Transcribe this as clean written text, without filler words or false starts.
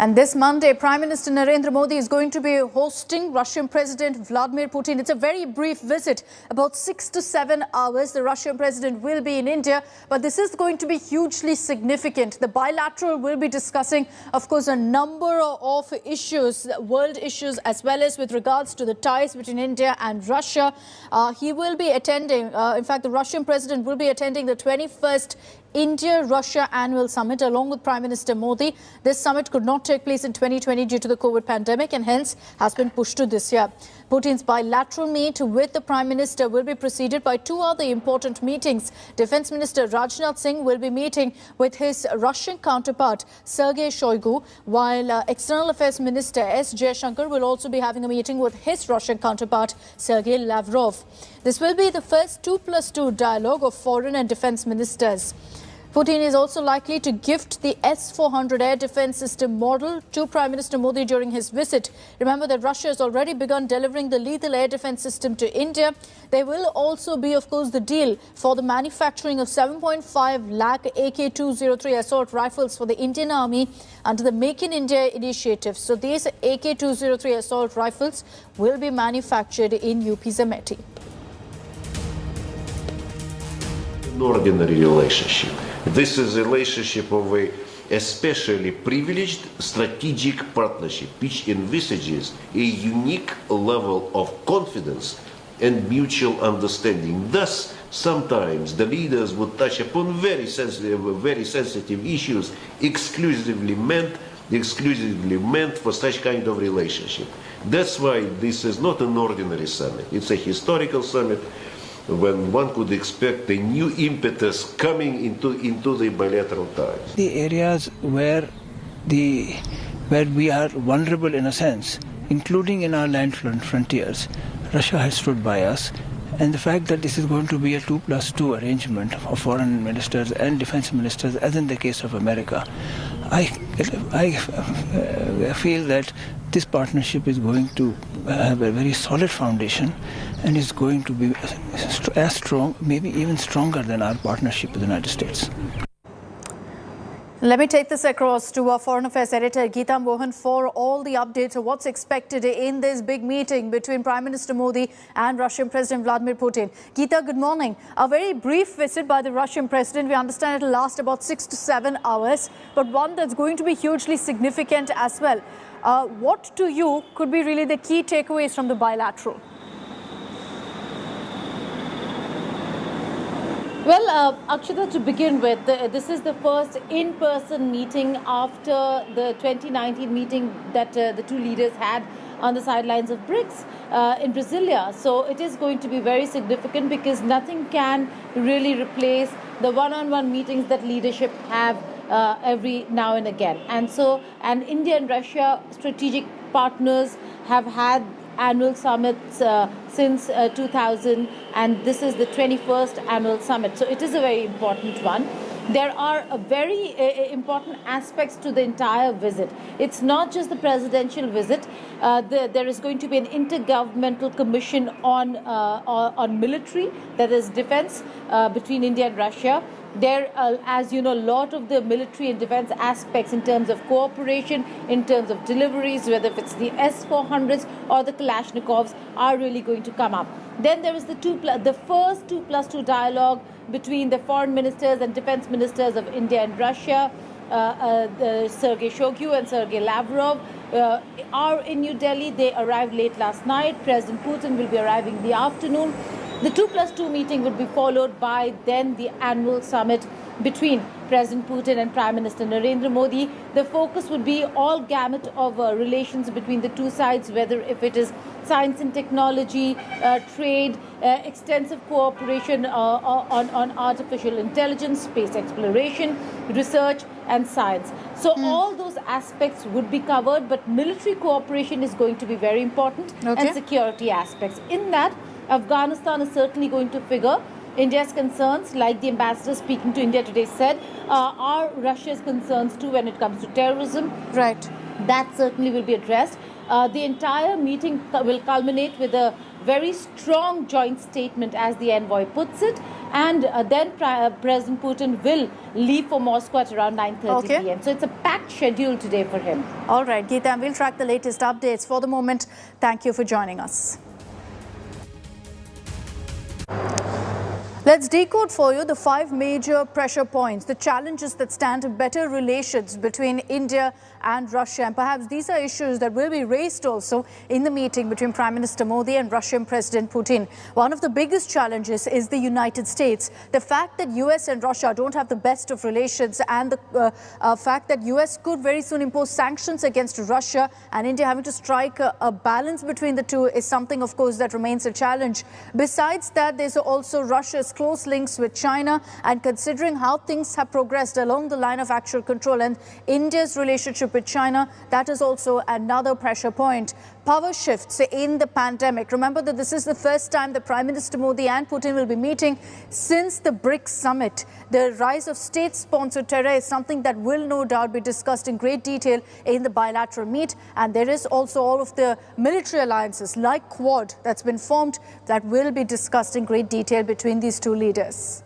And this Monday, Prime Minister Narendra Modi is going to be hosting Russian President Vladimir Putin. It's a very brief visit, about 6 to 7 hours. The Russian president will be in India, but this is going to be hugely significant. The bilateral will be discussing, of course, a number of issues, world issues, as well as with regards to the ties between India and Russia. He will be attending, in fact, the Russian president will be attending the 21st India-Russia annual summit along with Prime Minister Modi. This summit could not take place in 2020 due to the COVID pandemic and hence has been pushed to this year. Putin's bilateral meet with the Prime Minister will be preceded by two other important meetings. Defense Minister Rajnath Singh will be meeting with his Russian counterpart Sergey Shoygu, while External Affairs Minister S. Jaishankar will also be having a meeting with his Russian counterpart Sergey Lavrov. This will be the first 2+2 dialogue of foreign and defense ministers. Putin is also likely to gift the S-400 air defense system model to Prime Minister Modi during his visit. Remember that Russia has already begun delivering the lethal air defense system to India. There will also be, of course, the deal for the manufacturing of 7.5 lakh AK-203 assault rifles for the Indian Army under the Make in India initiative. So these AK-203 assault rifles will be manufactured in UP Amethi. An ordinary relationship. This is a relationship of a especially privileged strategic partnership, which envisages a unique level of confidence and mutual understanding. Thus, sometimes the leaders would touch upon very sensitive issues exclusively meant for such kind of relationship. That's why this is not an ordinary summit. It's a historical summit, when one could expect a new impetus coming into the bilateral ties. The areas where we are vulnerable in a sense, including in our land frontiers, Russia has stood by us. And the fact that this is going to be a 2+2 arrangement of foreign ministers and defense ministers, as in the case of America, I feel that this partnership is going to have a very solid foundation and is going to be as strong, maybe even stronger than our partnership with the United States. Let me take this across to our Foreign Affairs Editor Geeta Mohan for all the updates of what's expected in this big meeting between Prime Minister Modi and Russian President Vladimir Putin. Geeta, good morning. A very brief visit by the Russian President. We understand it will last about 6 to 7 hours, but one that's going to be hugely significant as well. What to you could be really the key takeaways from the bilateral? Well, Akshita, to begin with, this is the first in-person meeting after the 2019 meeting that the two leaders had on the sidelines of BRICS in Brasilia. So it is going to be very significant because nothing can really replace the one-on-one meetings that leadership have every now and again. And India and Russia, strategic partners, have had annual summits since 2000, and this is the 21st annual summit. So it is a very important one. There are very important aspects to the entire visit. It's not just the presidential visit. There is going to be an intergovernmental commission on military, that is defense, between India and Russia. There, as you know, a lot of the military and defense aspects in terms of cooperation, in terms of deliveries, whether if it's the S-400s or the Kalashnikovs, are really going to come up. Then there is the first 2+2 dialogue between the foreign ministers and defense ministers of India and Russia. Sergey Shoygu and Sergey Lavrov are in New Delhi. They arrived late last night. President Putin will be arriving in the afternoon. The 2+2 meeting would be followed by then the annual summit between President Putin and Prime Minister Narendra Modi. The focus would be all gamut of relations between the two sides, whether if it is science and technology, trade, extensive cooperation on artificial intelligence, space exploration, research and science. So all those aspects would be covered, but military cooperation is going to be very important, and security aspects. In that, Afghanistan is certainly going to figure. India's concerns, like the ambassador speaking to India today said, are Russia's concerns too when it comes to terrorism. Right. That certainly will be addressed. The entire meeting will culminate with a very strong joint statement, as the envoy puts it, and then President Putin will leave for Moscow at around 9:30 p.m. So it's a packed schedule today for him. All right, Geeta, and we'll track the latest updates. For the moment, thank you for joining us. Let's decode for you the 5 major pressure points, the challenges that stand to better relations between India and Russia. And perhaps these are issues that will be raised also in the meeting between Prime Minister Modi and Russian President Putin. One of the biggest challenges is the United States. The fact that US and Russia don't have the best of relations, and the fact that US could very soon impose sanctions against Russia, and India having to strike a balance between the two is something, of course, that remains a challenge. Besides that, there's also Russia's close links with China, and considering how things have progressed along the line of actual control and India's relationship with China, that is also another pressure point. Power shifts in the pandemic. Remember that this is the first time that Prime Minister Modi and Putin will be meeting since the BRICS summit. The rise of state-sponsored terror is something that will no doubt be discussed in great detail in the bilateral meet. And there is also all of the military alliances like Quad that's been formed that will be discussed in great detail between these two leaders.